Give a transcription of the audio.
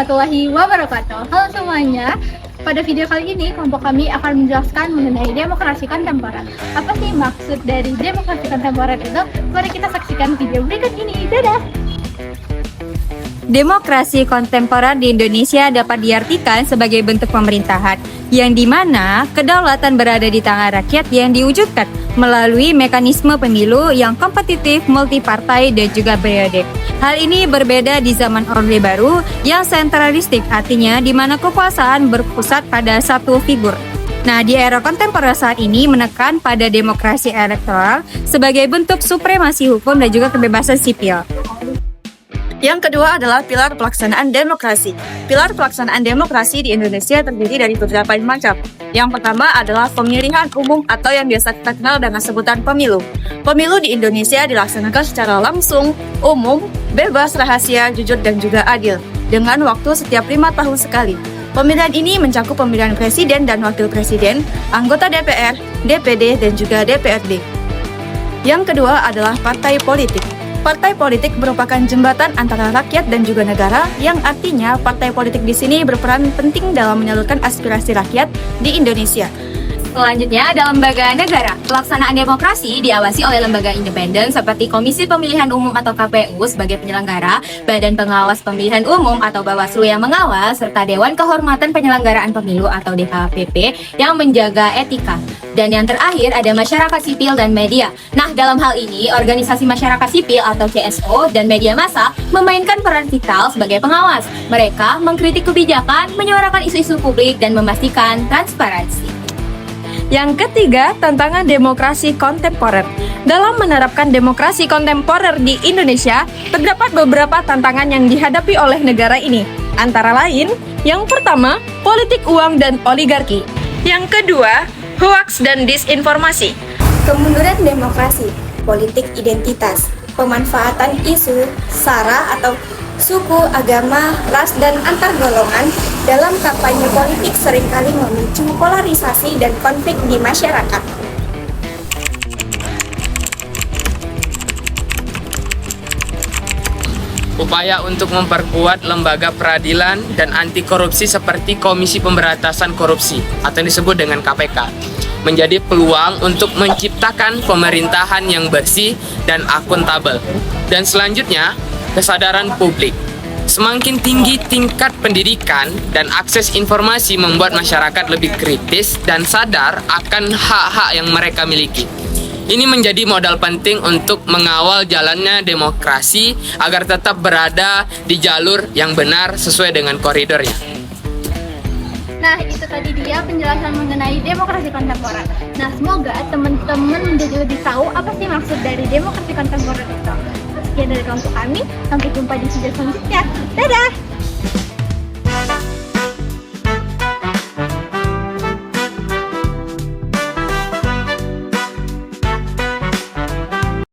warahmatullahi wabarakatuh. Halo semuanya, pada video kali ini kelompok kami akan menjelaskan mengenai demokrasi kontemporer. Apa sih maksud dari demokrasi kontemporer itu? Mari kita saksikan video berikut ini. Dadah! Demokrasi kontemporer di Indonesia dapat diartikan sebagai bentuk pemerintahan yang dimana kedaulatan berada di tangan rakyat yang diwujudkan melalui mekanisme pemilu yang kompetitif, multipartai, dan juga periode. Hal ini berbeda di zaman Orde Baru yang sentralistik, artinya di mana kekuasaan berpusat pada satu figur. Nah, di era kontemporer saat ini menekan pada demokrasi elektoral sebagai bentuk supremasi hukum dan juga kebebasan sipil. Yang kedua adalah pilar pelaksanaan demokrasi. Pilar pelaksanaan demokrasi di Indonesia terdiri dari beberapa macam. Yang pertama adalah pemilihan umum atau yang biasa kita kenal dengan sebutan pemilu. Pemilu di Indonesia dilaksanakan secara langsung, umum, bebas, rahasia, jujur, dan juga adil, dengan waktu setiap 5 tahun sekali. Pemilihan ini mencakup pemilihan presiden dan wakil presiden, anggota DPR, DPD, dan juga DPRD. Yang kedua adalah partai politik. Partai politik merupakan jembatan antara rakyat dan juga negara, yang artinya partai politik di sini berperan penting dalam menyalurkan aspirasi rakyat di Indonesia. Selanjutnya ada lembaga negara. Pelaksanaan demokrasi diawasi oleh lembaga independen seperti Komisi Pemilihan Umum atau KPU sebagai penyelenggara, Badan Pengawas Pemilihan Umum atau Bawaslu yang mengawal, serta Dewan Kehormatan Penyelenggaraan Pemilu atau DKPP yang menjaga etika. Dan yang terakhir ada masyarakat sipil dan media. Nah, dalam hal ini, organisasi masyarakat sipil atau CSO dan media massa memainkan peran vital sebagai pengawas. Mereka mengkritik kebijakan, menyuarakan isu-isu publik, dan memastikan transparansi. Yang ketiga, tantangan demokrasi kontemporer. Dalam menerapkan demokrasi kontemporer di Indonesia, terdapat beberapa tantangan yang dihadapi oleh negara ini. Antara lain, yang pertama, politik uang dan oligarki. Yang kedua, hoaks dan disinformasi. Kemunduran demokrasi, politik identitas, pemanfaatan isu, SARA atau suku, agama, ras, dan antar golongan dalam kampanye politik seringkali memicu polarisasi dan konflik di masyarakat. Upaya untuk memperkuat lembaga peradilan dan anti korupsi seperti Komisi Pemberantasan Korupsi atau yang disebut dengan KPK menjadi peluang untuk menciptakan pemerintahan yang bersih dan akuntabel. Dan selanjutnya, kesadaran publik. Semakin tinggi tingkat pendidikan dan akses informasi membuat masyarakat lebih kritis dan sadar akan hak-hak yang mereka miliki. Ini menjadi modal penting untuk mengawal jalannya demokrasi agar tetap berada di jalur yang benar sesuai dengan koridornya. Nah, itu tadi dia penjelasan mengenai demokrasi kontemporer. Nah, semoga teman-teman menjadi lebih tahu apa sih maksud dari demokrasi kontemporer itu. Sekian dari kelompok kami, sampai jumpa di video selanjutnya. Dadah!